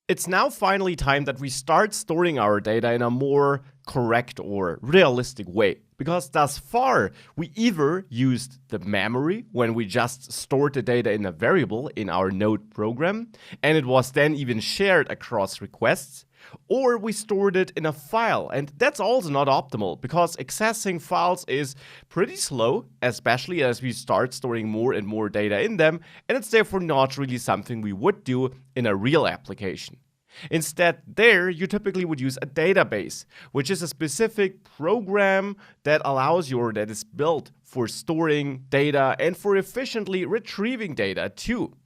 It's now finally time that we start storing our data in a more correct or realistic way. Because thus far, we either used the memory when we just stored the data in a variable in our Node program, and it was then even shared across requests, or we stored it in a file, and that's also not optimal because accessing files is pretty slow, especially as we start storing more and more data in them, and it's therefore not really something we would do in a real application. Instead, there you typically would use a database, which is a specific program that is built for storing data and for efficiently retrieving data too.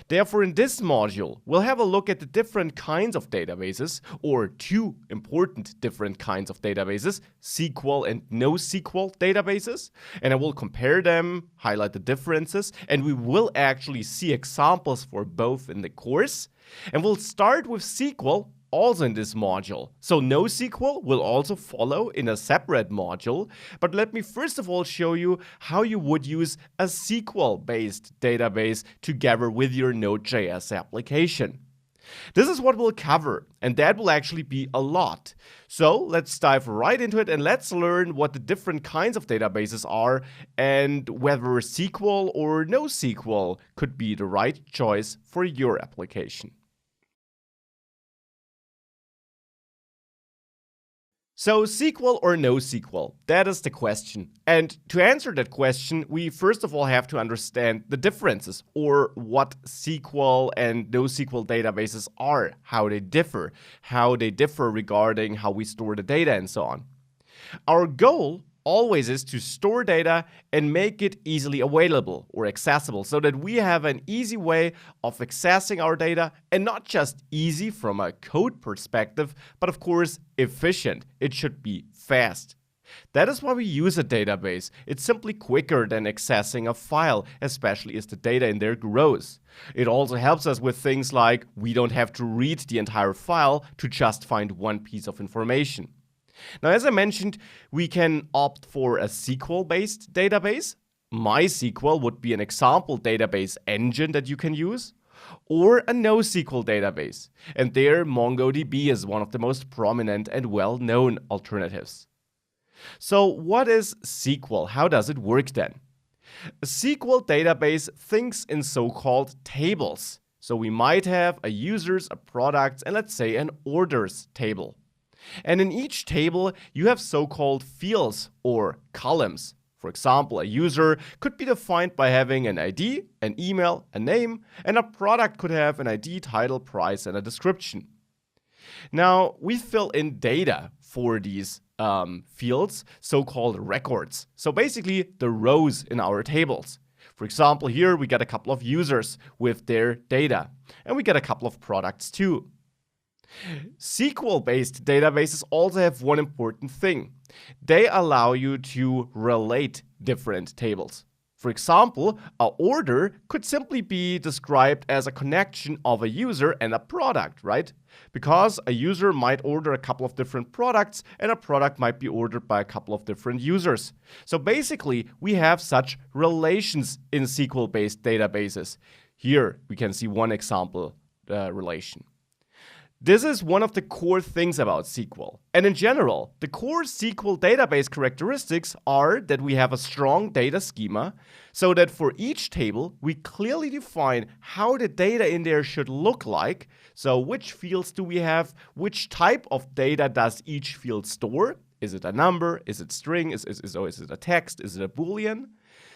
Therefore, in this module, we'll have a look at the different kinds of databases, or two important different kinds of databases, SQL and NoSQL databases, and I will compare them, highlight the differences, and we will actually see examples for both in the course. And we'll start with SQL also in this module. So NoSQL will also follow in a separate module, but let me first of all show you how you would use a SQL-based database together with your Node.js application. This is what we'll cover, and that will actually be a lot. So let's dive right into it and let's learn what the different kinds of databases are and whether SQL or NoSQL could be the right choice for your application. So SQL or NoSQL? That is the question. And to answer that question, we first of all have to understand the differences, or what SQL and NoSQL databases are, how they differ regarding how we store the data and so on. Our goal always is to store data and make it easily available or accessible so that we have an easy way of accessing our data, and not just easy from a code perspective, but of course efficient. It should be fast. That is why we use a database. It's simply quicker than accessing a file, especially as the data in there grows. It also helps us with things like we don't have to read the entire file to just find one piece of information. Now, as I mentioned, we can opt for a SQL-based database. MySQL would be an example database engine that you can use, or a NoSQL database. And there, MongoDB is one of the most prominent and well-known alternatives. So what is SQL? How does it work then? A SQL database thinks in so-called tables. So we might have a users, a products, and let's say an orders table. And in each table, you have so-called fields or columns. For example, a user could be defined by having an ID, an email, a name, and a product could have an ID, title, price, and a description. Now, we fill in data for these fields, so-called records. So basically, the rows in our tables. For example, here we get a couple of users with their data, and we get a couple of products too. SQL-based databases also have one important thing. They allow you to relate different tables. For example, an order could simply be described as a connection of a user and a product, right? Because a user might order a couple of different products, and a product might be ordered by a couple of different users. So basically, we have such relations in SQL-based databases. Here, we can see one example relation. This is one of the core things about SQL. And in general, the core SQL database characteristics are that we have a strong data schema, so that for each table, we clearly define how the data in there should look like. So which fields do we have? Which type of data does each field store? Is it a number? Is it string? Is it a text? Is it a Boolean?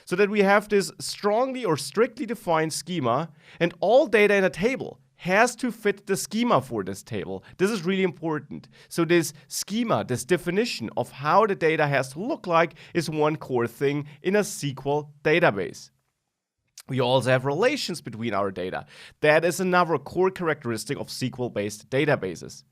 So that we have this strongly or strictly defined schema, and all data in a table has to fit the schema for this table. This is really important. So this schema, this definition of how the data has to look like, is one core thing in a SQL database. We also have relations between our data. That is another core characteristic of SQL-based databases.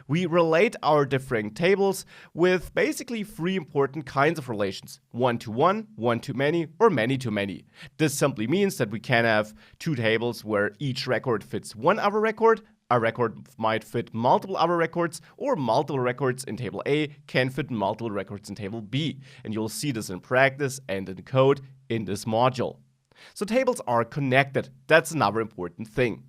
We relate our different tables with basically three important kinds of relations: one-to-one, one-to-many, or many-to-many. This simply means that we can have two tables where each record fits one other record. A record might fit multiple other records, or multiple records in table A can fit multiple records in table B. And you'll see this in practice and in code in this module. So tables are connected. That's another important thing.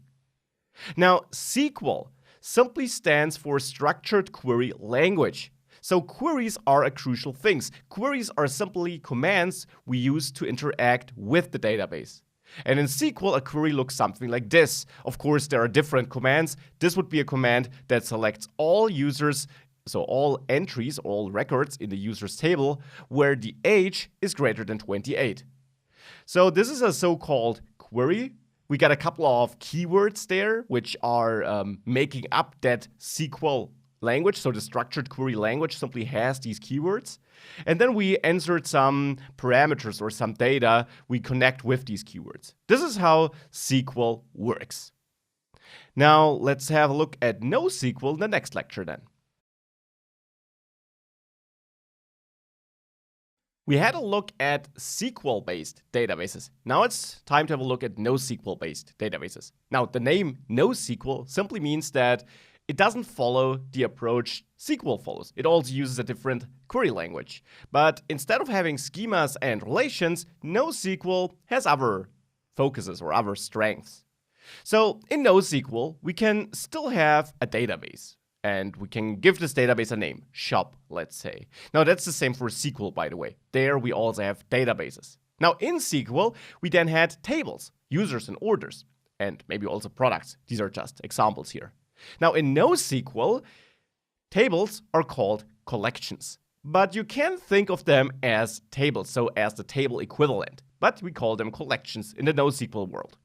Now, SQL simply stands for Structured Query Language. So queries are a crucial thing. Queries are simply commands we use to interact with the database. And in SQL, a query looks something like this. Of course, there are different commands. This would be a command that selects all users, so all entries, all records in the users table, where the age is greater than 28. So this is a so-called query. We got a couple of keywords there, which are making up that SQL language. So the structured query language simply has these keywords. And then we insert some parameters or some data we connect with these keywords. This is how SQL works. Now let's have a look at NoSQL in the next lecture then. We had a look at SQL-based databases. Now it's time to have a look at NoSQL-based databases. Now the name NoSQL simply means that it doesn't follow the approach SQL follows. It also uses a different query language. But instead of having schemas and relations, NoSQL has other focuses or other strengths. So in NoSQL, we can still have a database. And we can give this database a name, shop, let's say. Now that's the same for SQL, by the way. There we also have databases. Now in SQL, we then had tables, users and orders, and maybe also products. These are just examples here. Now in NoSQL, tables are called collections. But you can think of them as tables, so as the table equivalent. But we call them collections in the NoSQL world.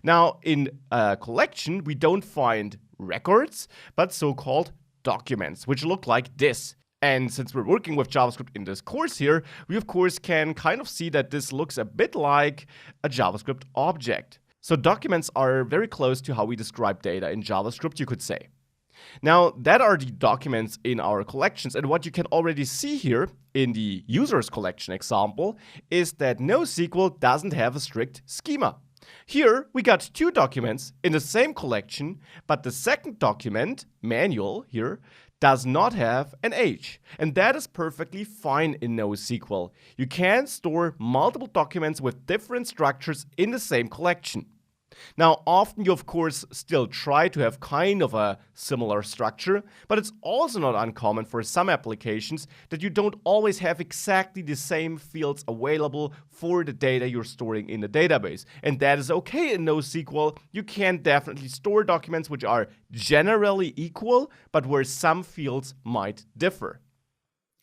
Now in a collection, we don't find records, but so-called documents, which look like this. And since we're working with JavaScript in this course here, we of course can kind of see that this looks a bit like a JavaScript object. So documents are very close to how we describe data in JavaScript, you could say. Now, that are the documents in our collections, and what you can already see here in the users collection example is that NoSQL doesn't have a strict schema. Here, we got two documents in the same collection, but the second document, manual here, does not have an age. And that is perfectly fine in NoSQL. You can store multiple documents with different structures in the same collection. Now, often you of course still try to have kind of a similar structure, but it's also not uncommon for some applications that you don't always have exactly the same fields available for the data you're storing in the database. And that is okay in NoSQL. You can definitely store documents which are generally equal, but where some fields might differ.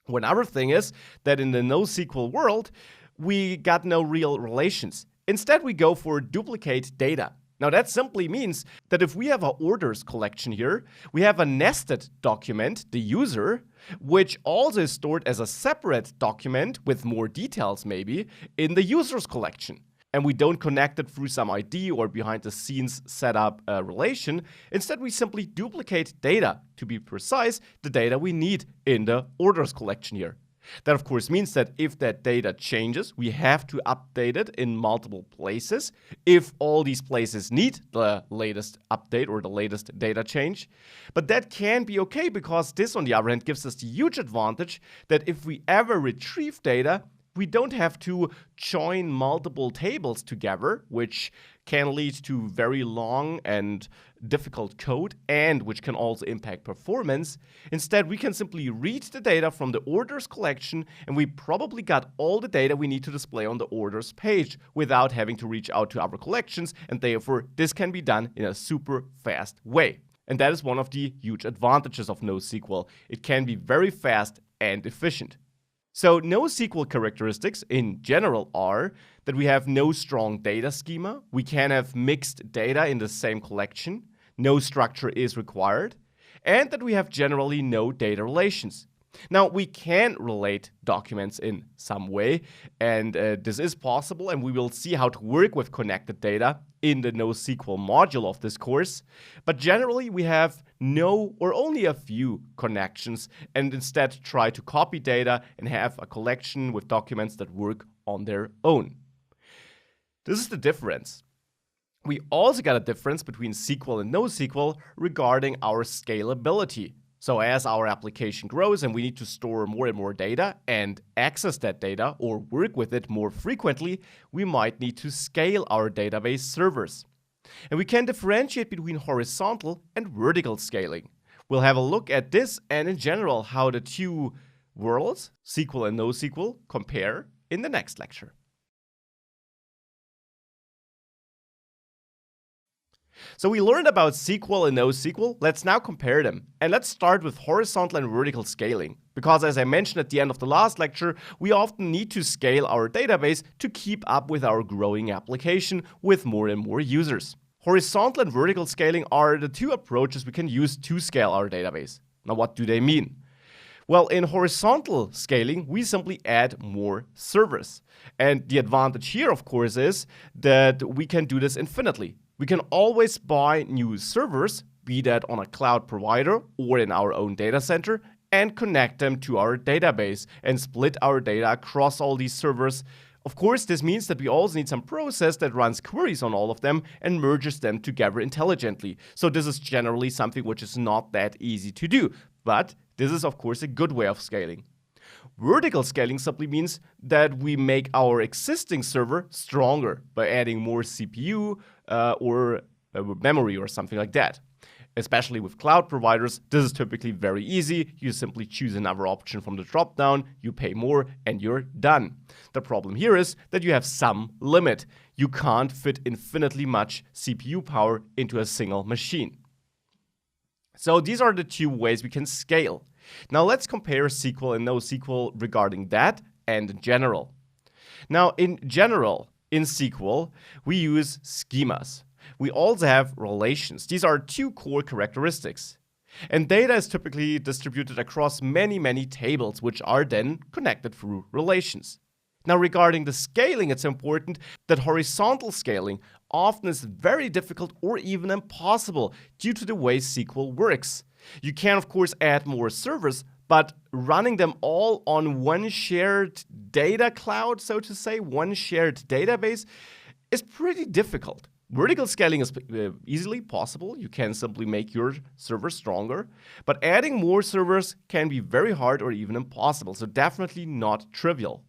One other thing is that in the NoSQL world, we got no real relations. Instead, we go for duplicate data. Now that simply means that if we have an orders collection here, we have a nested document, the user, which also is stored as a separate document with more details maybe in the users collection. And we don't connect it through some ID or behind the scenes setup relation. Instead, we simply duplicate data, to be precise, the data we need in the orders collection here. That of course means that if that data changes, we have to update it in multiple places if all these places need the latest update or the latest data change. But that can be okay because this on the other hand gives us the huge advantage that if we ever retrieve data, we don't have to join multiple tables together, which can lead to very long and difficult code and which can also impact performance. Instead, we can simply read the data from the orders collection and we probably got all the data we need to display on the orders page without having to reach out to other collections, and therefore this can be done in a super fast way. And that is one of the huge advantages of NoSQL. It can be very fast and efficient. So NoSQL characteristics in general are that we have no strong data schema, we can have mixed data in the same collection, no structure is required, and that we have generally no data relations. Now, we can relate documents in some way, and this is possible, and we will see how to work with connected data in the NoSQL module of this course. But generally, we have no or only a few connections, and instead try to copy data and have a collection with documents that work on their own. This is the difference. We also got a difference between SQL and NoSQL regarding our scalability. So as our application grows and we need to store more and more data and access that data or work with it more frequently, we might need to scale our database servers. And we can differentiate between horizontal and vertical scaling. We'll have a look at this and in general how the two worlds, SQL and NoSQL, compare in the next lecture. So we learned about SQL and NoSQL. Let's now compare them. And let's start with horizontal and vertical scaling. Because as I mentioned at the end of the last lecture, we often need to scale our database to keep up with our growing application with more and more users. Horizontal and vertical scaling are the two approaches we can use to scale our database. Now, what do they mean? Well, in horizontal scaling, we simply add more servers. And the advantage here, of course, is that we can do this infinitely. We can always buy new servers, be that on a cloud provider or in our own data center, and connect them to our database and split our data across all these servers. Of course, this means that we also need some process that runs queries on all of them and merges them together intelligently. So this is generally something which is not that easy to do, but this is of course a good way of scaling. Vertical scaling simply means that we make our existing server stronger by adding more CPU or memory or something like that. Especially with cloud providers, this is typically very easy. You simply choose another option from the dropdown, you pay more, and you're done. The problem here is that you have some limit. You can't fit infinitely much CPU power into a single machine. So these are the two ways we can scale. Now let's compare SQL and NoSQL regarding that and in general. Now in general, in SQL, we use schemas. We also have relations. These are two core characteristics. And data is typically distributed across many tables, which are then connected through relations. Now, regarding the scaling, it's important that horizontal scaling often is very difficult or even impossible due to the way SQL works. You can, of course, add more servers, but running them all on one shared data cloud, so to say, one shared database, is pretty difficult. Vertical scaling is easily possible. You can simply make your server stronger, but adding more servers can be very hard or even impossible, so definitely not trivial.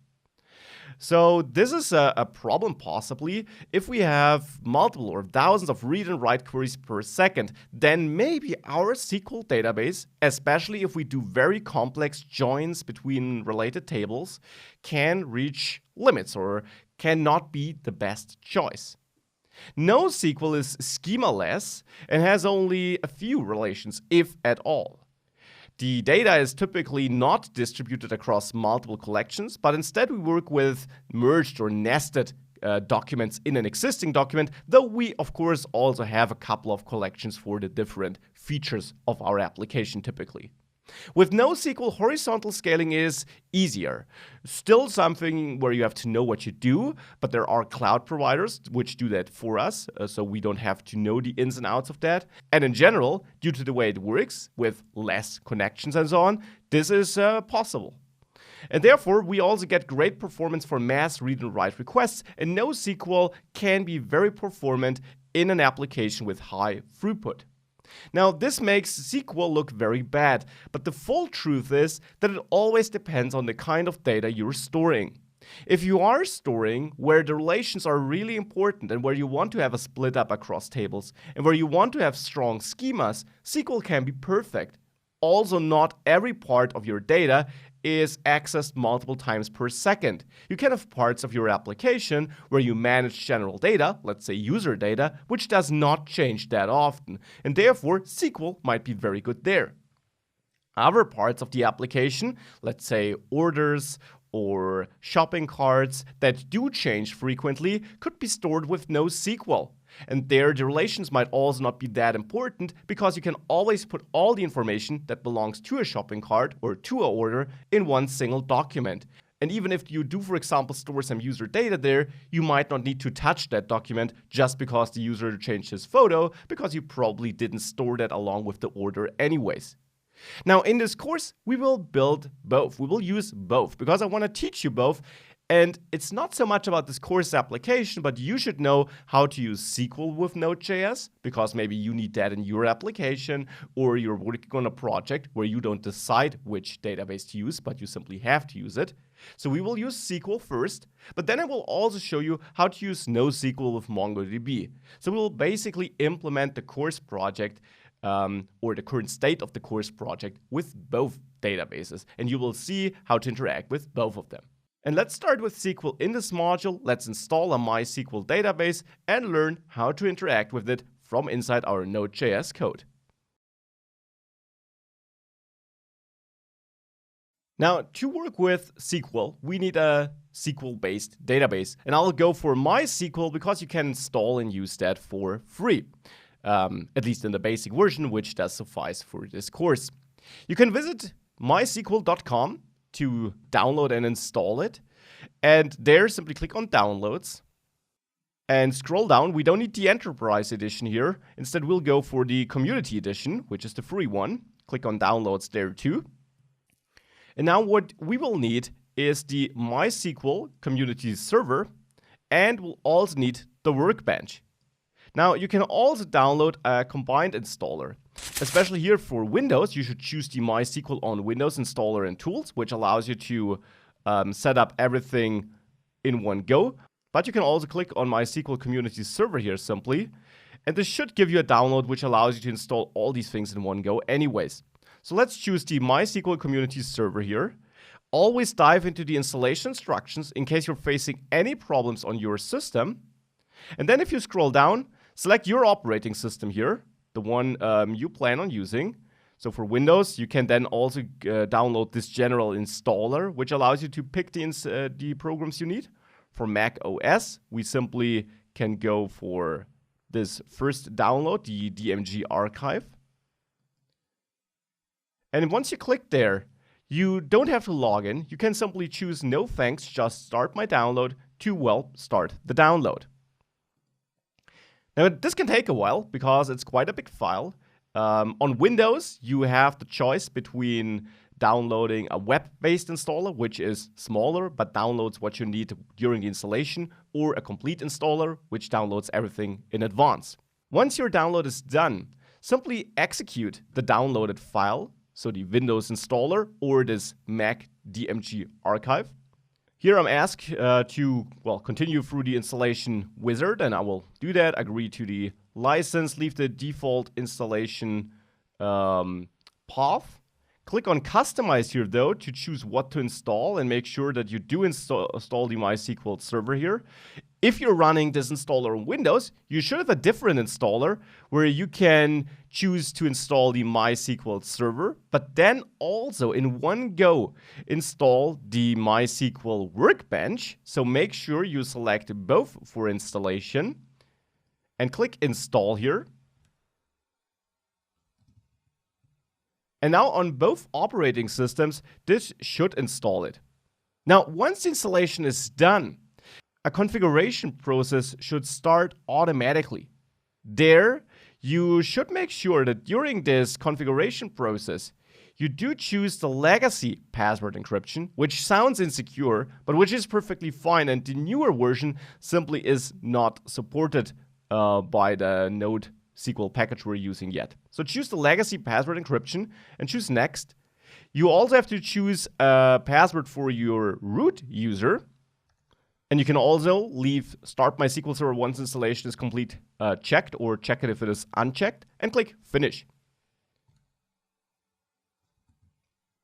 So this is a problem possibly if we have multiple or thousands of read and write queries per second, then maybe our SQL database, especially if we do very complex joins between related tables, can reach limits or cannot be the best choice. NoSQL is schemaless and has only a few relations, if at all. The data is typically not distributed across multiple collections, but instead we work with merged or nested documents in an existing document, though we, of course, also have a couple of collections for the different features of our application typically. With NoSQL, horizontal scaling is easier. Still something where you have to know what you do, but there are cloud providers which do that for us, so we don't have to know the ins and outs of that. And in general, due to the way it works, with less connections and so on, this is possible. And therefore, we also get great performance for mass read and write requests, and NoSQL can be very performant in an application with high throughput. Now, this makes SQL look very bad, but the full truth is that it always depends on the kind of data you're storing. If you are storing where the relations are really important and where you want to have a split up across tables and where you want to have strong schemas, SQL can be perfect. Also, not every part of your data is accessed multiple times per second. You can have parts of your application where you manage general data, let's say user data, which does not change that often, and therefore SQL might be very good there. Other parts of the application, let's say orders or shopping carts that do change frequently, could be stored with NoSQL. And there, the relations might also not be that important because you can always put all the information that belongs to a shopping cart or to an order in one single document. And even if you do, for example, store some user data there, you might not need to touch that document just because the user changed his photo, because you probably didn't store that along with the order anyways. Now, in this course, we will build both. We will use both because I want to teach you both. And it's not so much about this course application, but you should know how to use SQL with Node.js, because maybe you need that in your application, or you're working on a project where you don't decide which database to use, but you simply have to use it. So we will use SQL first, but then I will also show you how to use NoSQL with MongoDB. So we will basically implement the course project or the current state of the course project with both databases, and you will see how to interact with both of them. And let's start with SQL in this module. Let's install a MySQL database and learn how to interact with it from inside our Node.js code. Now, to work with SQL, we need a SQL-based database. And I'll go for MySQL because you can install and use that for free, at least in the basic version, which does suffice for this course. You can visit mysql.com to download and install it. And there, simply click on Downloads and scroll down. We don't need the Enterprise Edition here. Instead, we'll go for the Community Edition, which is the free one. Click on Downloads there too. And now what we will need is the MySQL Community Server, and we'll also need the Workbench. Now, you can also download a combined installer. Especially here for Windows, you should choose the MySQL on Windows installer and tools, which allows you to set up everything in one go. But you can also click on MySQL Community Server here simply, and this should give you a download which allows you to install all these things in one go anyways. So let's choose the MySQL Community Server here. Always dive into the installation instructions in case you're facing any problems on your system. And then if you scroll down, select your operating system here, the one you plan on using. So for Windows, you can then also download this general installer, which allows you to pick the programs you need. For Mac OS, we simply can go for this first download, the DMG archive. And once you click there, you don't have to log in. You can simply choose no thanks, just start my download to, well, start the download. Now, this can take a while because it's quite a big file. On Windows, you have the choice between downloading a web-based installer, which is smaller but downloads what you need during the installation, or a complete installer, which downloads everything in advance. Once your download is done, simply execute the downloaded file, so the Windows installer or this Mac DMG archive. Here I'm asked to continue through the installation wizard, and I will do that. Agree to the license, leave the default installation path. Click on Customize here, though, to choose what to install and make sure that you do install the MySQL server here. If you're running this installer on Windows, you should have a different installer where you can choose to install the MySQL server, but then also in one go install the MySQL Workbench. So make sure you select both for installation and click Install here. And now on both operating systems, this should install it. Now, once the installation is done, a configuration process should start automatically. There, you should make sure that during this configuration process, you do choose the legacy password encryption, which sounds insecure, but which is perfectly fine, and the newer version simply is not supported by the Node SQL package we're using yet. So choose the legacy password encryption and choose Next. You also have to choose a password for your root user. And you can also leave Start MySQL Server once installation is complete checked, or check it if it is unchecked, and click Finish.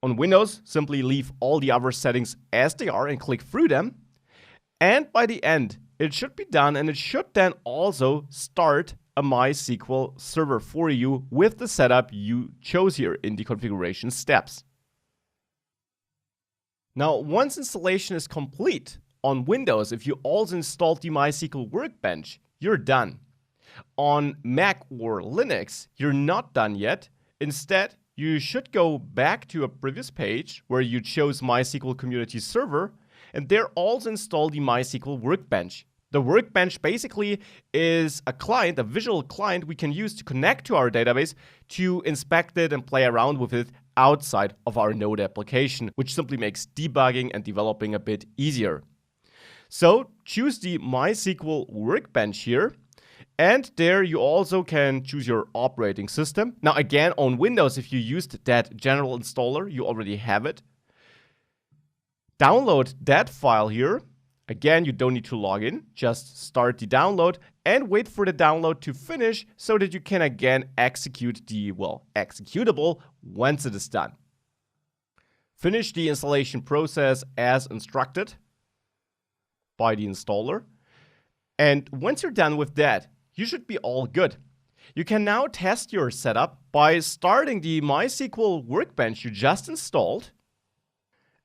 On Windows, simply leave all the other settings as they are and click through them. And by the end, it should be done, and it should then also start a MySQL server for you with the setup you chose here in the configuration steps. Now, once installation is complete on Windows, if you also installed the MySQL Workbench, you're done. On Mac or Linux, you're not done yet. Instead, you should go back to a previous page where you chose MySQL Community Server, and there also install the MySQL Workbench. The Workbench basically is a client, a visual client we can use to connect to our database to inspect it and play around with it outside of our Node application, which simply makes debugging and developing a bit easier. So choose the MySQL workbench here. And there you also can choose your operating system. Now again, on Windows, if you used that general installer, you already have it. Download that file here. Again, you don't need to log in. Just start the download and wait for the download to finish so that you can again execute the, executable once it is done. Finish the installation process as instructed by the installer. And once you're done with that, you should be all good. You can now test your setup by starting the MySQL workbench you just installed.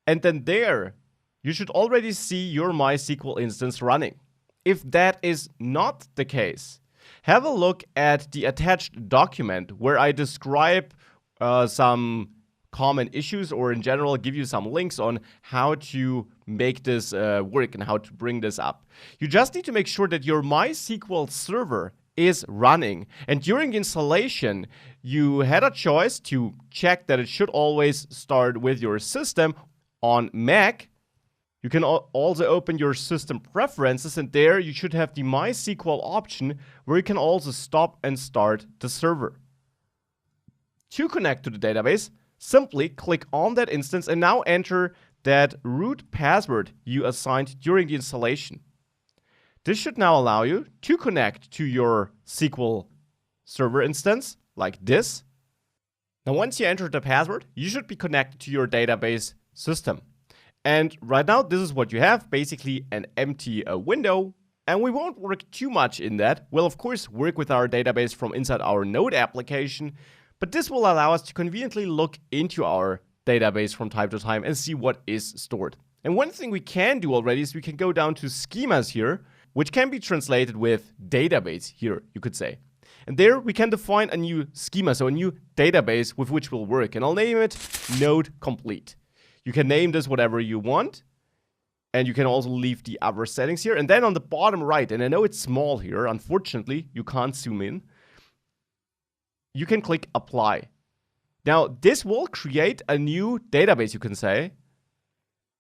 And then there, you should already see your MySQL instance running. If that is not the case, have a look at the attached document where I describe some common issues, or in general give you some links on how to make this work and how to bring this up. You just need to make sure that your MySQL server is running, and during installation you had a choice to check that it should always start with your system. On Mac, you can also open your system preferences, and there you should have the MySQL option where you can also stop and start the server. To connect to the database, simply click on that instance and now enter that root password you assigned during the installation. This should now allow you to connect to your SQL server instance like this. Now, once you enter the password, you should be connected to your database system. And right now, this is what you have, basically an empty window. And we won't work too much in that. We'll, of course, work with our database from inside our Node application. But this will allow us to conveniently look into our database from time to time and see what is stored. And one thing we can do already is we can go down to schemas here, which can be translated with database here, you could say. And there we can define a new schema, so a new database with which we'll work. And I'll name it Node Complete. You can name this whatever you want. And you can also leave the other settings here. And then on the bottom right, and I know it's small here, unfortunately, you can't zoom in, you can click Apply. Now, this will create a new database, you can say,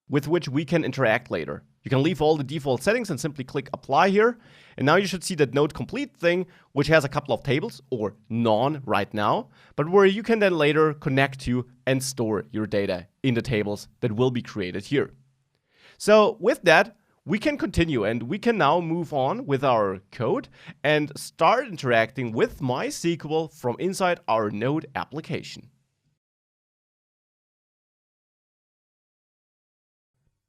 with which we can interact later. You can leave all the default settings and simply click Apply here. And now you should see that Node Complete thing, which has a couple of tables, or none right now, but where you can then later connect to and store your data in the tables that will be created here. So with that, we can continue and we can now move on with our code and start interacting with MySQL from inside our Node application.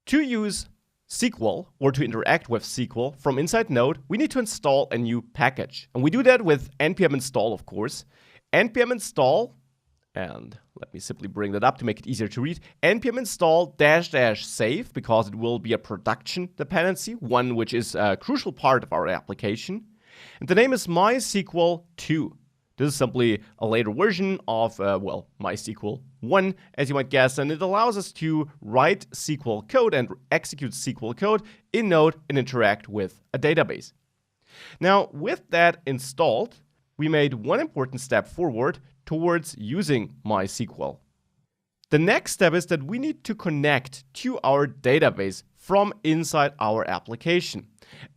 To use SQL or to interact with SQL from inside Node, we need to install a new package. And we do that with npm install, of course. npm install, and let me simply bring that up to make it easier to read. npm install -- save, because it will be a production dependency, one which is a crucial part of our application. And the name is MySQL 2. This is simply a later version of, MySQL 1, as you might guess, and it allows us to write SQL code and execute SQL code in Node and interact with a database. Now, with that installed, we made one important step forward towards using MySQL. The next step is that we need to connect to our database from inside our application.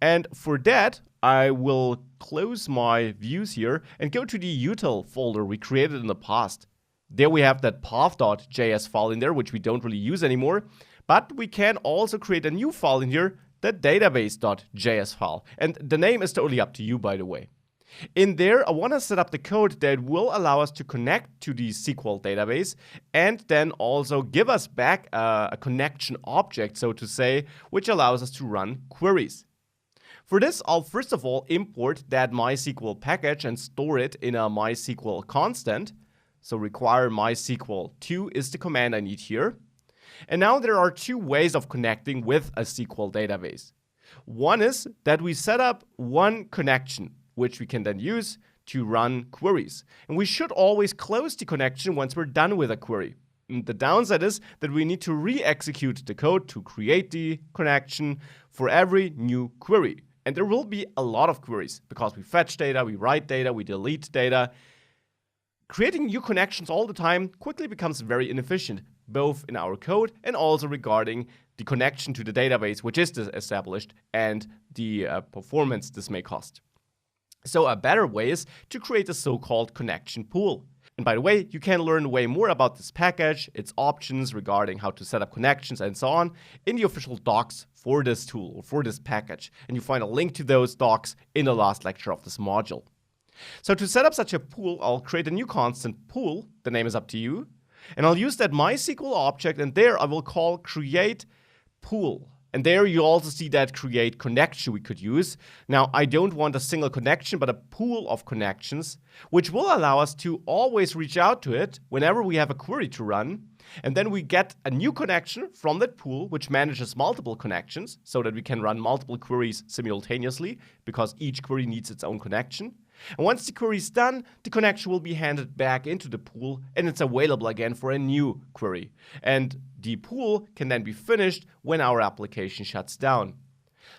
And for that, I will close my views here and go to the util folder we created in the past. There we have that path.js file in there, which we don't really use anymore. But we can also create a new file in here, the database.js file. And the name is totally up to you, by the way. In there, I want to set up the code that will allow us to connect to the SQL database and then also give us back a connection object, so to say, which allows us to run queries. For this, I'll first of all import that MySQL package and store it in a MySQL constant. So require MySQL 2 is the command I need here. And now there are two ways of connecting with a SQL database. One is that we set up one connection, which we can then use to run queries. And we should always close the connection once we're done with a query. And the downside is that we need to re-execute the code to create the connection for every new query. And there will be a lot of queries because we fetch data, we write data, we delete data. Creating new connections all the time quickly becomes very inefficient, both in our code and also regarding the connection to the database which is established and the performance this may cost. So a better way is to create a so-called connection pool. And by the way, you can learn way more about this package, its options regarding how to set up connections and so on in the official docs for this tool or for this package. And you find a link to those docs in the last lecture of this module. So to set up such a pool, I'll create a new constant pool. The name is up to you. And I'll use that MySQL object, and there I will call create pool. And there you also see that create connection we could use. Now, I don't want a single connection, but a pool of connections, which will allow us to always reach out to it whenever we have a query to run. And then we get a new connection from that pool, which manages multiple connections so that we can run multiple queries simultaneously because each query needs its own connection. And once the query is done, the connection will be handed back into the pool and it's available again for a new query. And the pool can then be finished when our application shuts down.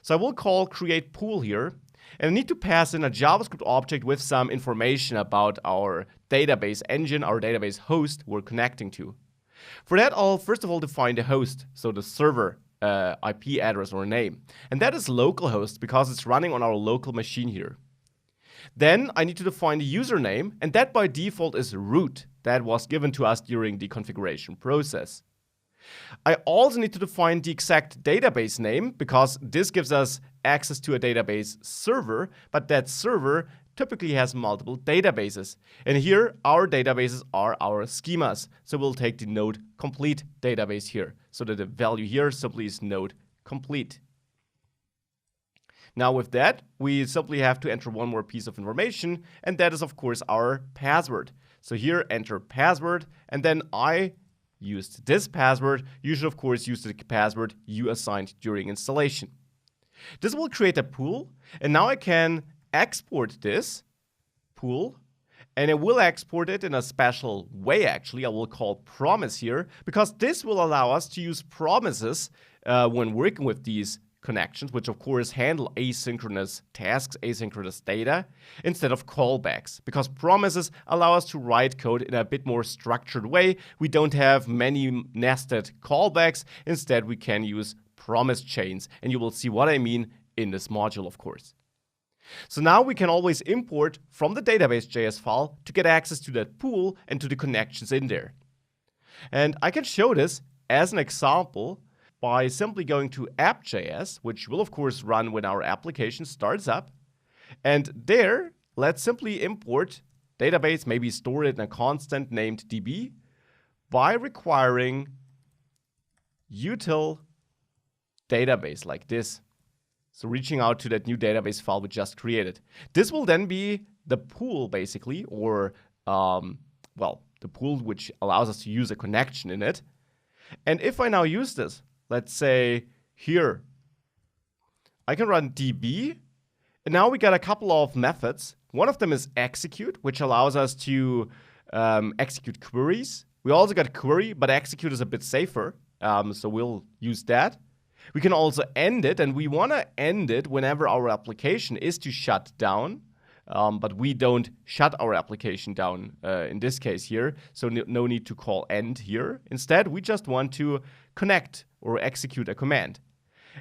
So I will call create pool here, and I need to pass in a JavaScript object with some information about our database engine, our database host we're connecting to. For that, I'll first of all define the host, so the server IP address or name. And that is localhost because it's running on our local machine here. Then I need to define the username, and that by default is root. That was given to us during the configuration process. I also need to define the exact database name because this gives us access to a database server, but that server typically has multiple databases. And here our databases are our schemas. So we'll take the node complete database here. So that the value here simply is node complete. Now with that, we simply have to enter one more piece of information, and that is of course our password. So here enter password, and then I used this password. You should of course use the password you assigned during installation. This will create a pool, and now I can export this pool, and it will export it in a special way actually. I will call promise here, because this will allow us to use promises when working with these connections, which of course handle asynchronous tasks, asynchronous data, instead of callbacks. Because promises allow us to write code in a bit more structured way. We don't have many nested callbacks. Instead, we can use promise chains. And you will see what I mean in this module, of course. So now we can always import from the database.js file to get access to that pool and to the connections in there. And I can show this as an example by simply going to app.js, which will of course run when our application starts up. And there, let's simply import database, maybe store it in a constant named db, by requiring util database like this. So reaching out to that new database file we just created. This will then be the pool basically, or well, the pool which allows us to use a connection in it. And if I now use this, let's say here, I can run db, and now we got a couple of methods. One of them is execute, which allows us to execute queries. We also got query, but execute is a bit safer, so we'll use that. We can also end it, and we want to end it whenever our application is to shut down, but we don't shut our application down in this case here, so no need to call end here. Instead, we just want to connect or execute a command.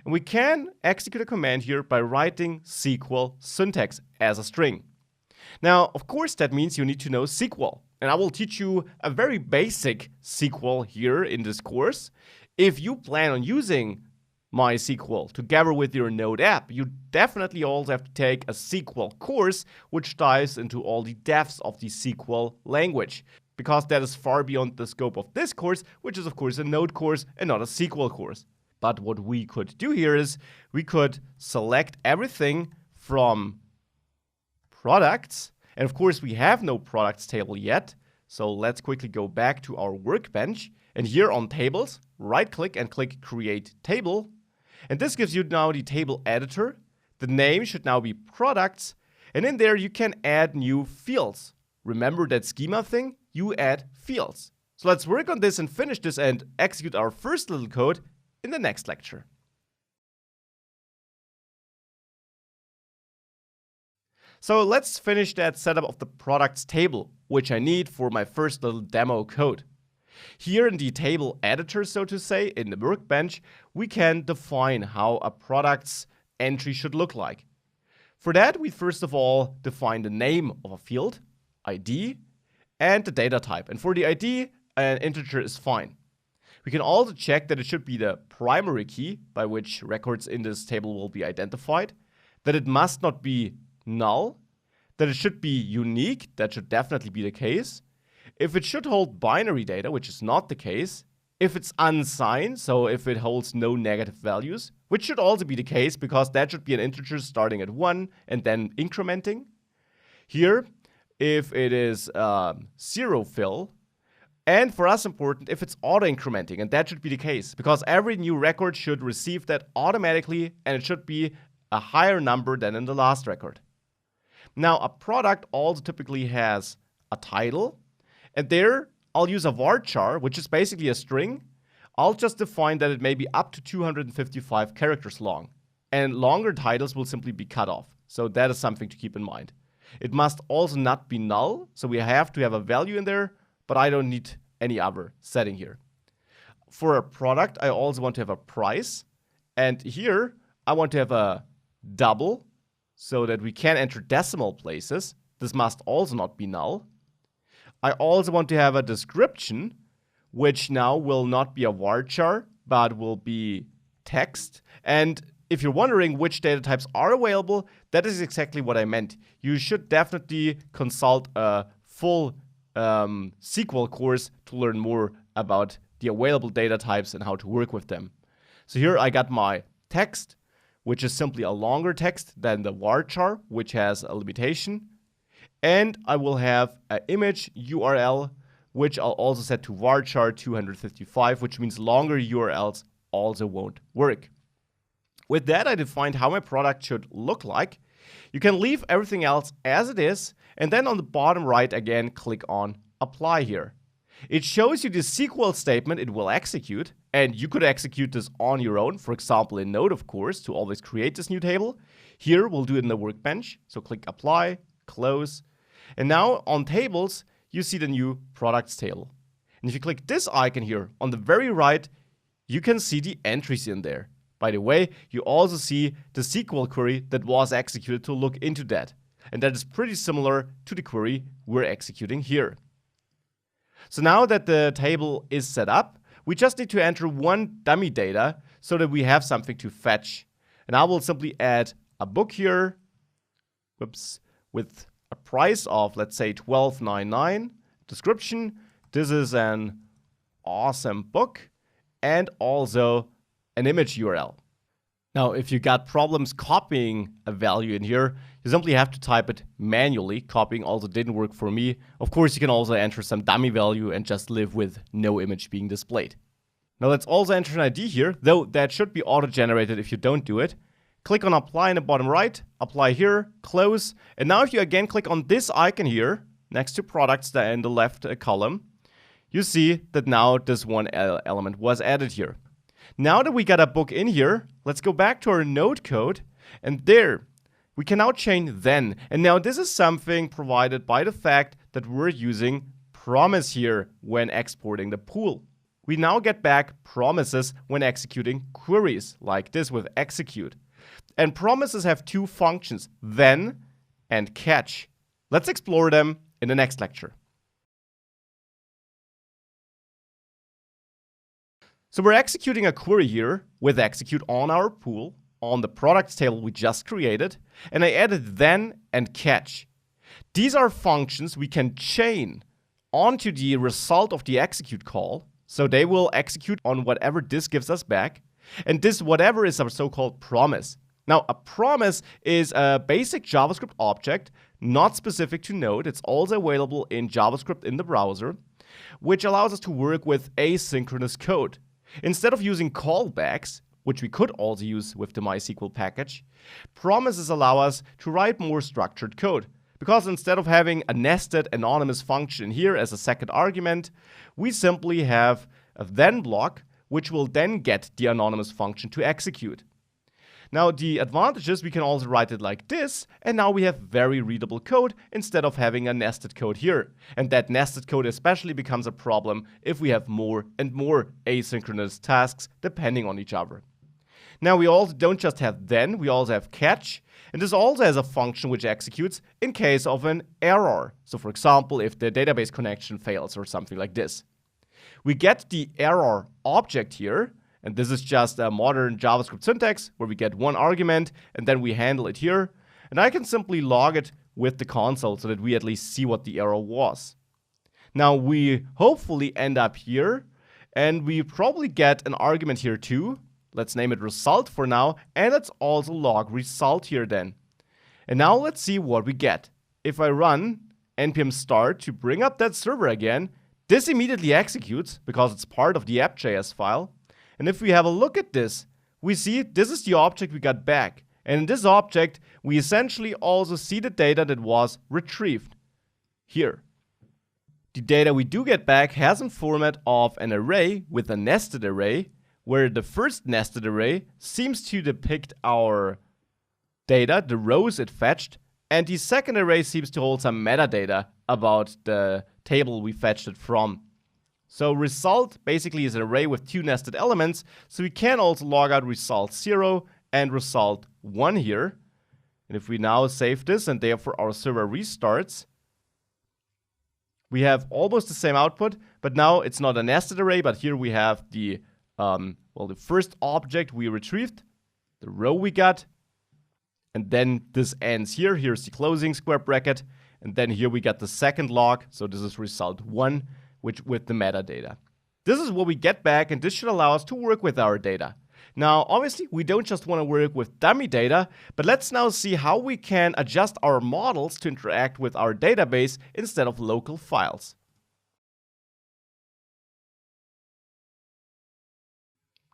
And we can execute a command here by writing SQL syntax as a string. Now, of course, that means you need to know SQL. And I will teach you a very basic SQL here in this course. If you plan on using MySQL together with your Node app, you definitely also have to take a SQL course, which dives into all the depths of the SQL language, because that is far beyond the scope of this course, which is of course a Node course and not a SQL course. But what we could do here is we could select everything from products, and of course we have no products table yet, so let's quickly go back to our workbench, and here on tables, right click and click create table, and this gives you now the table editor. The name should now be products, and in there you can add new fields. Remember that schema thing? You add fields. So let's work on this and finish this and execute our first little code in the next lecture. So let's finish that setup of the products table, which I need for my first little demo code. Here in the table editor, so to say, in the workbench, we can define how a product's entry should look like. For that, we first of all define the name of a field, ID, and the data type. And for the ID, an integer is fine. We can also check that it should be the primary key by which records in this table will be identified, that it must not be null, that it should be unique, that should definitely be the case, if it should hold binary data, which is not the case, if it's unsigned, so if it holds no negative values, which should also be the case because that should be an integer starting at 1 and then incrementing. Here, if it is zero fill, and for us important, if it's auto-incrementing, and that should be the case, because every new record should receive that automatically, and it should be a higher number than in the last record. Now, a product also typically has a title, and there I'll use a varchar, which is basically a string. I'll just define that it may be up to 255 characters long, and longer titles will simply be cut off. So that is something to keep in mind. It must also not be null, so we have to have a value in there, but I don't need any other setting here. For a product, I also want to have a price, and here I want to have a double so that we can enter decimal places. This must also not be null. I also want to have a description, which now will not be a varchar, but will be text. And if you're wondering which data types are available, that is exactly what I meant. You should definitely consult a full SQL course to learn more about the available data types and how to work with them. So here I got my text, which is simply a longer text than the varchar, which has a limitation. And I will have an image URL, which I'll also set to varchar 255, which means longer URLs also won't work. With that, I defined how my product should look like. You can leave everything else as it is, and then on the bottom right again, click on Apply here. It shows you the SQL statement it will execute, and you could execute this on your own, for example in Node, of course, to always create this new table. Here, we'll do it in the workbench, so click Apply, Close, and now on Tables, you see the new Products table. And if you click this icon here, on the very right, you can see the entries in there. By the way, you also see the SQL query that was executed to look into that. And that is pretty similar to the query we're executing here. So now that the table is set up, we just need to enter one dummy data so that we have something to fetch. And I will simply add a book here, with a price of, let's say, $12.99. Description, this is an awesome book, and also an image URL. Now, if you got problems copying a value in here, you simply have to type it manually. Copying also didn't work for me. Of course, you can also enter some dummy value and just live with no image being displayed. Now, let's also enter an ID here, though that should be auto-generated if you don't do it. Click on Apply in the bottom right, Apply here, Close, and now if you again click on this icon here, next to Products in the left column, you see that now this one element was added here. Now that we got a book in here, let's go back to our Node code, and there, we can now chain then. And now this is something provided by the fact that we're using promise here when exporting the pool. We now get back promises when executing queries, like this with execute. And promises have two functions, then and catch. Let's explore them in the next lecture. So we're executing a query here with execute on our pool, on the products table we just created, and I added then and catch. These are functions we can chain onto the result of the execute call, so they will execute on whatever this gives us back, and this whatever is our so-called promise. Now, a promise is a basic JavaScript object, not specific to Node. It's also available in JavaScript in the browser, which allows us to work with asynchronous code. Instead of using callbacks, which we could also use with the MySQL package, promises allow us to write more structured code. Because instead of having a nested anonymous function here as a second argument, we simply have a then block, which will then get the anonymous function to execute. Now the advantage is we can also write it like this, and now we have very readable code instead of having a nested code here. And that nested code especially becomes a problem if we have more and more asynchronous tasks depending on each other. Now we also don't just have then, we also have catch, and this also has a function which executes in case of an error. So for example, if the database connection fails or something like this. We get the error object here, and this is just a modern JavaScript syntax where we get one argument and then we handle it here. And I can simply log it with the console so that we at least see what the error was. Now we hopefully end up here, and we probably get an argument here too. Let's name it result for now, and let's also log result here then. And now let's see what we get. If I run npm start to bring up that server again, this immediately executes because it's part of the app.js file. And if we have a look at this, we see this is the object we got back. And in this object, we essentially also see the data that was retrieved here. The data we do get back has a format of an array with a nested array, where the first nested array seems to depict our data, the rows it fetched, and the second array seems to hold some metadata about the table we fetched it from. So result basically is an array with two nested elements, so we can also log out result 0 and result 1 here. And if we now save this and therefore our server restarts, we have almost the same output, but now it's not a nested array, but here we have the the first object we retrieved, the row we got, and then this ends here. Here's the closing square bracket, and then here we got the second log, so this is result 1, which with the metadata. This is what we get back, and this should allow us to work with our data. Now, obviously, we don't just want to work with dummy data, but let's now see how we can adjust our models to interact with our database instead of local files.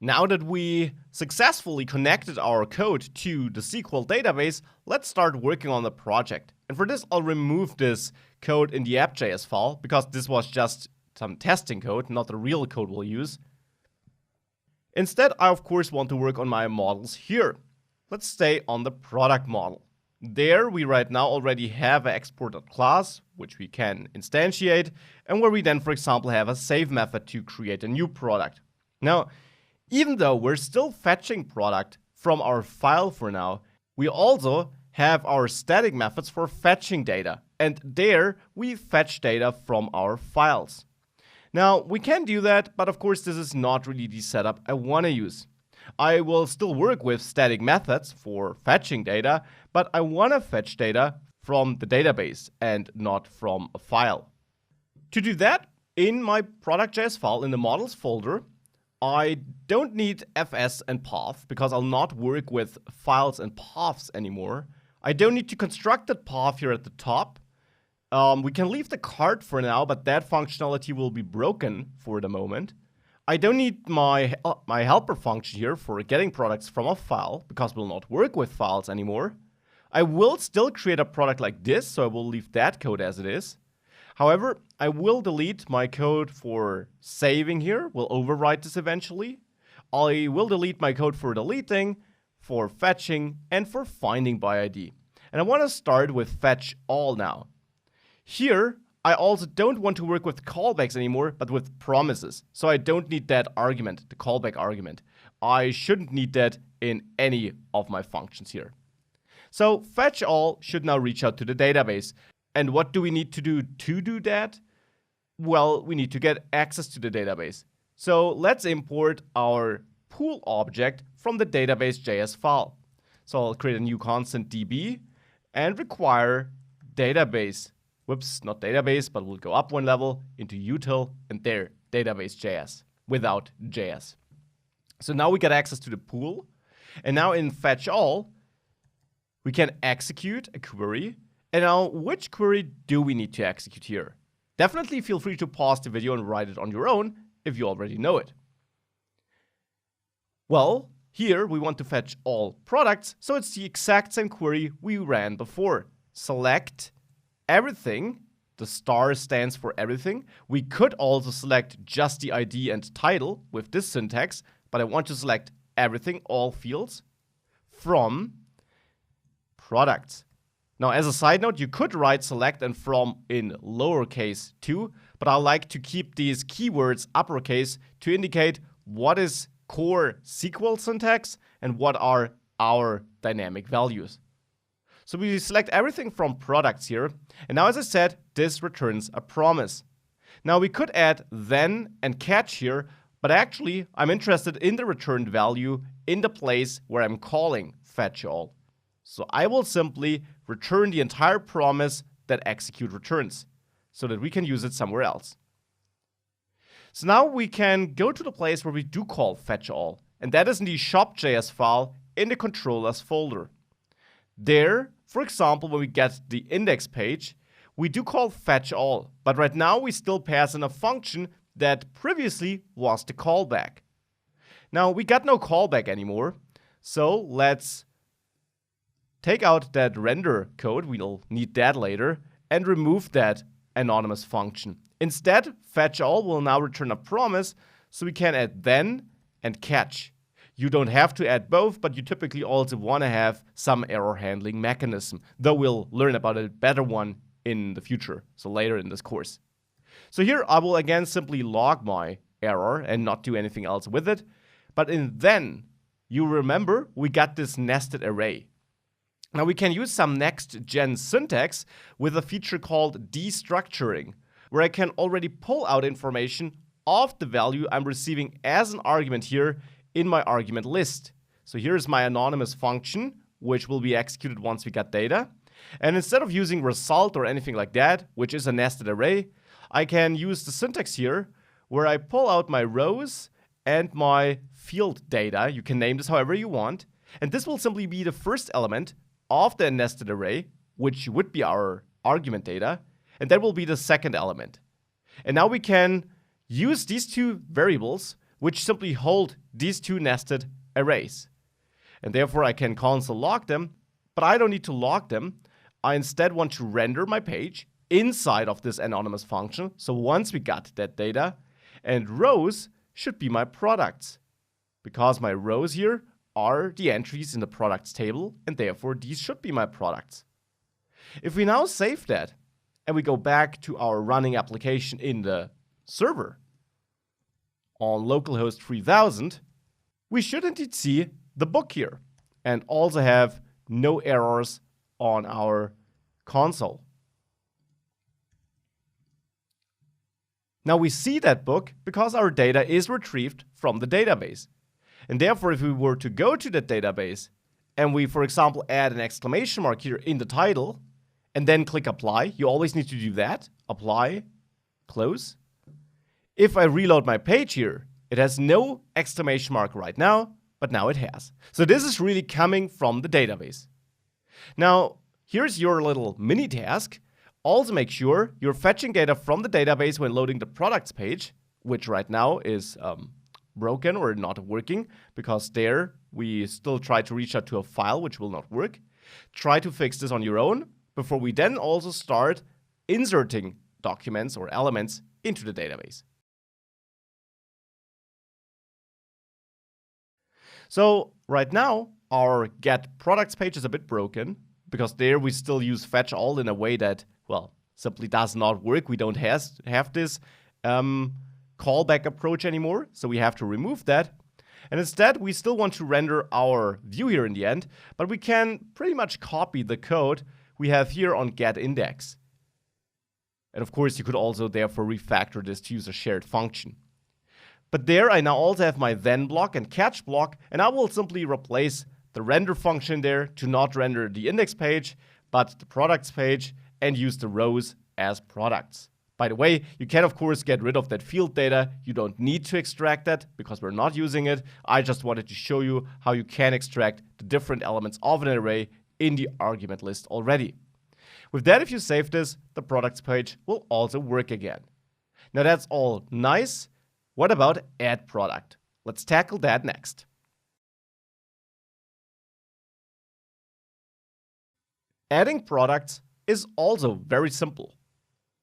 Now that we successfully connected our code to the SQL database, let's start working on the project. And for this, I'll remove this code in the app.js file, because this was just some testing code, not the real code we'll use. Instead, I of course want to work on my models here. Let's stay on the product model. There we right now already have an exported class, which we can instantiate, and where we then, for example, have a save method to create a new product. Now, even though we're still fetching product from our file for now, we also have our static methods for fetching data. And there we fetch data from our files. Now, we can do that, but of course this is not really the setup I want to use. I will still work with static methods for fetching data, but I want to fetch data from the database and not from a file. To do that, in my product.js file in the models folder, I don't need fs and path because I'll not work with files and paths anymore. I don't need to construct that path here at the top. We can leave the cart for now, but that functionality will be broken for the moment. I don't need my helper function here for getting products from a file because we'll not work with files anymore. I will still create a product like this, so I will leave that code as it is. However, I will delete my code for saving here. We'll overwrite this eventually. I will delete my code for deleting, for fetching, and for finding by ID. And I want to start with fetch all now. Here, I also don't want to work with callbacks anymore, but with promises. So I don't need that argument, the callback argument. I shouldn't need that in any of my functions here. So fetch all should now reach out to the database. And what do we need to do that? Well, we need to get access to the database. So let's import our pool object from the database.js file. So I'll create a new constant db and require database. Whoops, not database, but we'll go up one level into util and there, database.js without JS. So now we get access to the pool. And now in fetch all, we can execute a query. And now, which query do we need to execute here? Definitely feel free to pause the video and write it on your own if you already know it. Well, here we want to fetch all products, so it's the exact same query we ran before. Select everything. The star stands for everything. We could also select just the ID and title with this syntax, but I want to select everything, all fields. from products. Now, as a side note, you could write select and from in lowercase too, but I like to keep these keywords uppercase to indicate what is core SQL syntax and what are our dynamic values. So we select everything from products here, and now as I said, this returns a promise. Now we could add then and catch here, but actually I'm interested in the returned value in the place where I'm calling fetch all. So I will simply return the entire promise that execute returns so that we can use it somewhere else. So now we can go to the place where we do call fetch all, and that is in the shop.js file in the controllers folder. There, for example, when we get the index page, we do call fetch all, but right now we still pass in a function that previously was the callback. Now we got no callback anymore, so let's take out that render code, we'll need that later, and remove that anonymous function. Instead, fetch all will now return a promise, so we can add then and catch. You don't have to add both, but you typically also want to have some error handling mechanism, though we'll learn about a better one in the future, so later in this course. So here I will again simply log my error and not do anything else with it. But in then, you remember we got this nested array. Now we can use some next-gen syntax with a feature called destructuring, where I can already pull out information of the value I'm receiving as an argument here in my argument list. So here's my anonymous function, which will be executed once we get data. And instead of using result or anything like that, which is a nested array, I can use the syntax here where I pull out my rows and my field data. You can name this however you want. And this will simply be the first element of the nested array, which would be our argument data. And that will be the second element. And now we can use these two variables, which simply hold these two nested arrays. And therefore I can console log them, but I don't need to log them. I instead want to render my page inside of this anonymous function. So once we got that data, and rows should be my products, because my rows here are the entries in the products table, and therefore these should be my products. If we now save that, and we go back to our running application in the server on localhost 3000, we should indeed see the book here, and also have no errors on our console. Now we see that book because our data is retrieved from the database. And therefore, if we were to go to that database and we, for example, add an exclamation mark here in the title and then click apply, you always need to do that. Apply, close. If I reload my page here, it has no exclamation mark right now, but now it has. So this is really coming from the database. Now, here's your little mini task. Also make sure you're fetching data from the database when loading the products page, which right now is broken or not working, because there we still try to reach out to a file which will not work. Try to fix this on your own before we then also start inserting documents or elements into the database. So right now our get products page is a bit broken, because there we still use fetch all in a way that, well, simply does not work. We don't have this callback approach anymore, so we have to remove that. And instead, we still want to render our view here in the end, but we can pretty much copy the code we have here on getIndex. And of course, you could also therefore refactor this to use a shared function. But there I now also have my then block and catch block, and I will simply replace the render function there to not render the index page, but the products page, and use the rows as products. By the way, you can of course get rid of that field data. You don't need to extract that because we're not using it. I just wanted to show you how you can extract the different elements of an array in the argument list already. With that, if you save this, the products page will also work again. Now that's all nice. What about add product? Let's tackle that next. Adding products is also very simple.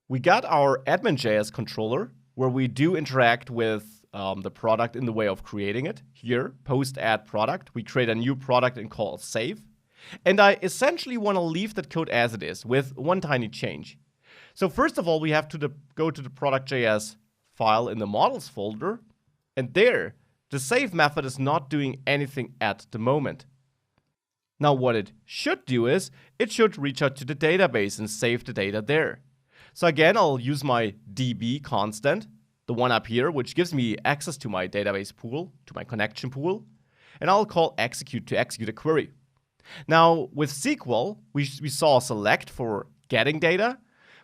We got our admin.js controller where we do interact with the product in the way of creating it. Here, post add product. We create a new product and call save. And I essentially want to leave that code as it is with one tiny change. So first of all, we have to go to the product.js file in the models folder. And there, the save method is not doing anything at the moment. Now what it should do is, it should reach out to the database and save the data there. So again, I'll use my DB constant, the one up here, which gives me access to my database pool, to my connection pool. And I'll call execute to execute a query. Now with SQL, we saw select for getting data.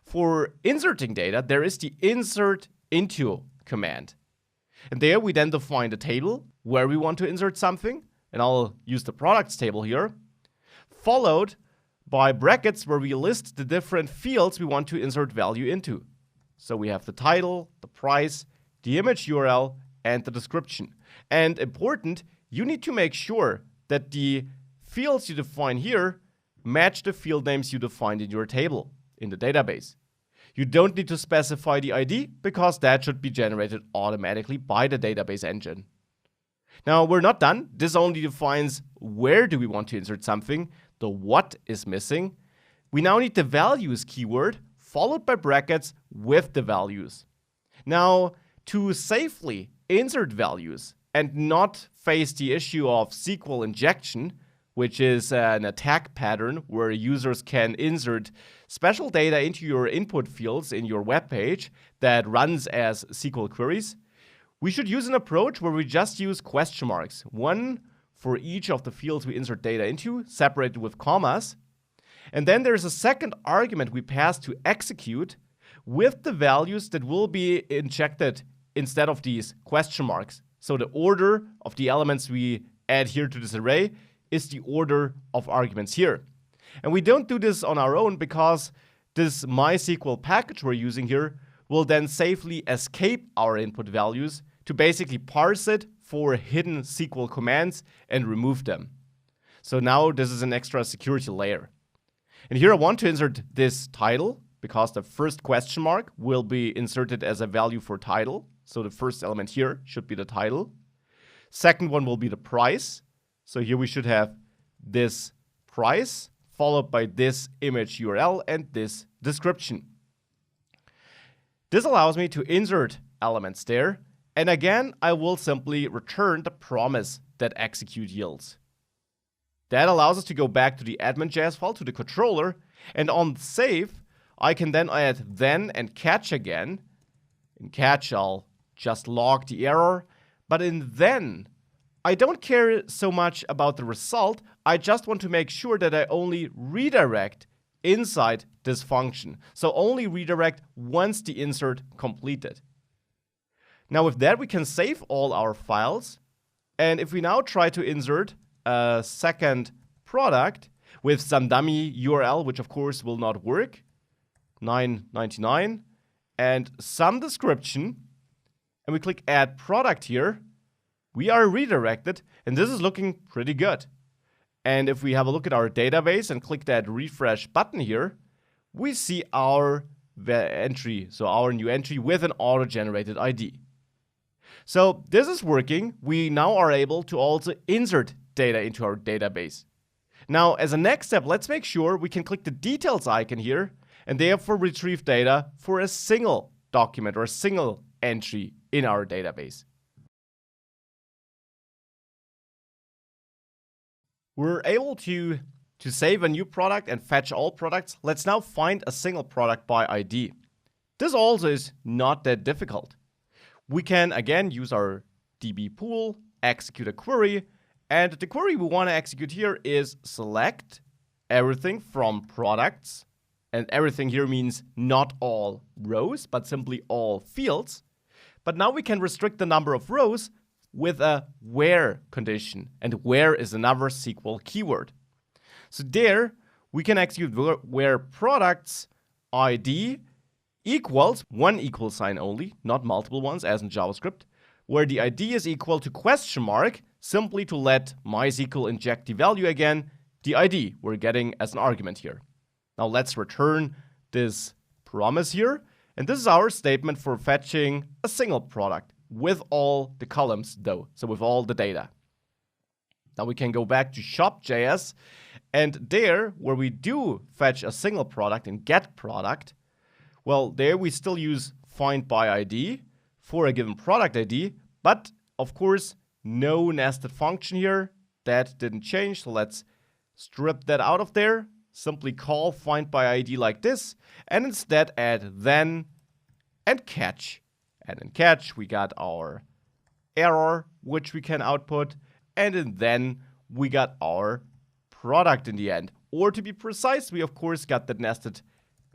For inserting data, there is the insert into command. And there we then define the table where we want to insert something. And I'll use the products table here, followed by brackets where we list the different fields we want to insert value into. So we have the title, the price, the image URL, and the description. And important, you need to make sure that the fields you define here match the field names you defined in your table in the database. You don't need to specify the ID because that should be generated automatically by the database engine. Now we're not done. This only defines where do we want to insert something. The what is missing. We now need the values keyword followed by brackets with the values. Now to safely insert values and not face the issue of SQL injection, which is an attack pattern where users can insert special data into your input fields in your web page that runs as SQL queries, we should use an approach where we just use question marks, one for each of the fields we insert data into, separated with commas. And then there's a second argument we pass to execute with the values that will be injected instead of these question marks. So the order of the elements we add here to this array is the order of arguments here. And we don't do this on our own because this MySQL package we're using here will then safely escape our input values to basically parse it for hidden SQL commands and remove them. So now this is an extra security layer. And here I want to insert this title because the first question mark will be inserted as a value for title. So the first element here should be the title. Second one will be the price. So here we should have this price followed by this image URL and this description. This allows me to insert elements there. And again, I will simply return the promise that execute yields. That allows us to go back to the admin.js file, to the controller, and on save, I can then add then and catch again. In catch, I'll just log the error, but in then, I don't care so much about the result. I just want to make sure that I only redirect inside this function. So only redirect once the insert completed. Now with that, we can save all our files. And if we now try to insert a second product with some dummy URL, which of course will not work, $9.99, and some description, and we click add product here, we are redirected, and this is looking pretty good. And if we have a look at our database and click that refresh button here, we see our entry, so our new entry with an auto-generated ID. So this is working. We now are able to also insert data into our database. Now, as a next step, let's make sure we can click the details icon here and therefore retrieve data for a single document or a single entry in our database. We're able to save a new product and fetch all products. Let's now find a single product by ID. This also is not that difficult. We can again use our DB pool, execute a query, and the query we want to execute here is select everything from products, and everything here means not all rows, but simply all fields. But now we can restrict the number of rows with a where condition, and where is another SQL keyword. So there we can execute where products ID equals one equal sign only, not multiple ones as in JavaScript, where the ID is equal to question mark, simply to let MySQL inject the value again, the ID we're getting as an argument here. Now let's return this promise here, and this is our statement for fetching a single product. with all the columns though, so with all the data. Now we can go back to shop.js, and there, where we do fetch a single product and get product, well, there we still use find by ID for a given product ID, but of course, no nested function here. That didn't change, so let's strip that out of there. Simply call find by ID like this, and instead add then and catch. And in catch, we got our error, which we can output, and in then we got our product in the end. Or to be precise, we of course got the nested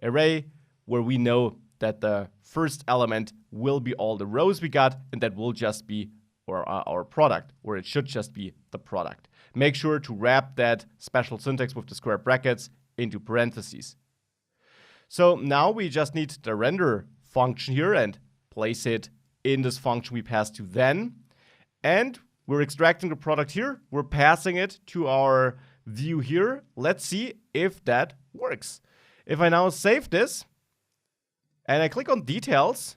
array where we know that the first element will be all the rows we got, and that will just be our product, or it should just be the product. Make sure to wrap that special syntax with the square brackets into parentheses. So now we just need the render function here and place it in this function we passed to then. And we're extracting the product here. We're passing it to our view here. Let's see if that works. If I now save this and I click on details,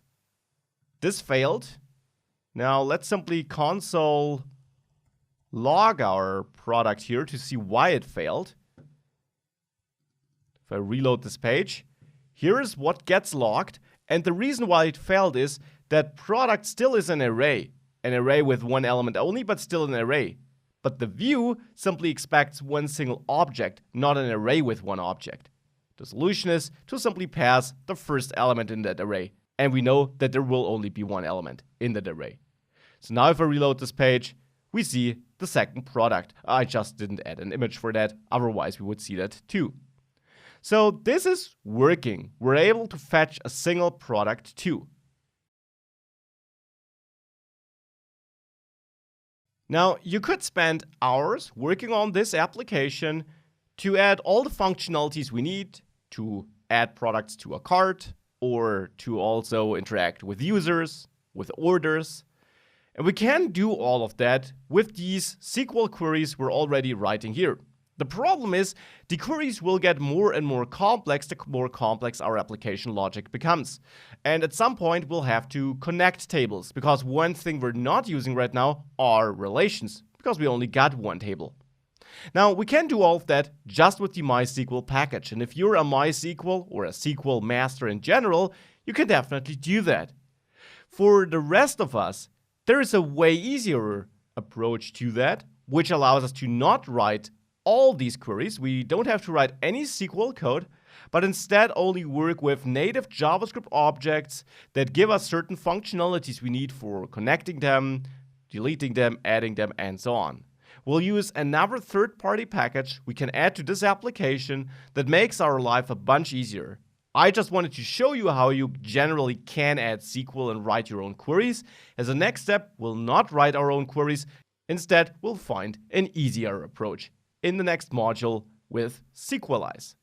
this failed. Now let's simply console log our product here to see why it failed. If I reload this page, here is what gets logged. And the reason why it failed is that product still is an array with one element only, but still an array. But the view simply expects one single object, not an array with one object. The solution is to simply pass the first element in that array. And we know that there will only be one element in that array. So now if I reload this page, we see the second product. I just didn't add an image for that, otherwise we would see that too. So this is working. We're able to fetch a single product too. Now, you could spend hours working on this application to add all the functionalities we need to add products to a cart, or to also interact with users, with orders. And we can do all of that with these SQL queries we're already writing here. The problem is the queries will get more and more complex the more complex our application logic becomes. And at some point we'll have to connect tables, because one thing we're not using right now are relations, because we only got one table. Now we can do all of that just with the MySQL package, and if you're a MySQL or a SQL master in general, you can definitely do that. For the rest of us, there is a way easier approach to that, which allows us to not write all these queries. We don't have to write any SQL code, but instead only work with native JavaScript objects that give us certain functionalities we need for connecting them, deleting them, adding them, and so on. We'll use another third-party package we can add to this application that makes our life a bunch easier. I just wanted to show you how you generally can add SQL and write your own queries. As a next step, we'll not write our own queries. Instead, we'll find an easier approach in the next module with SQLize.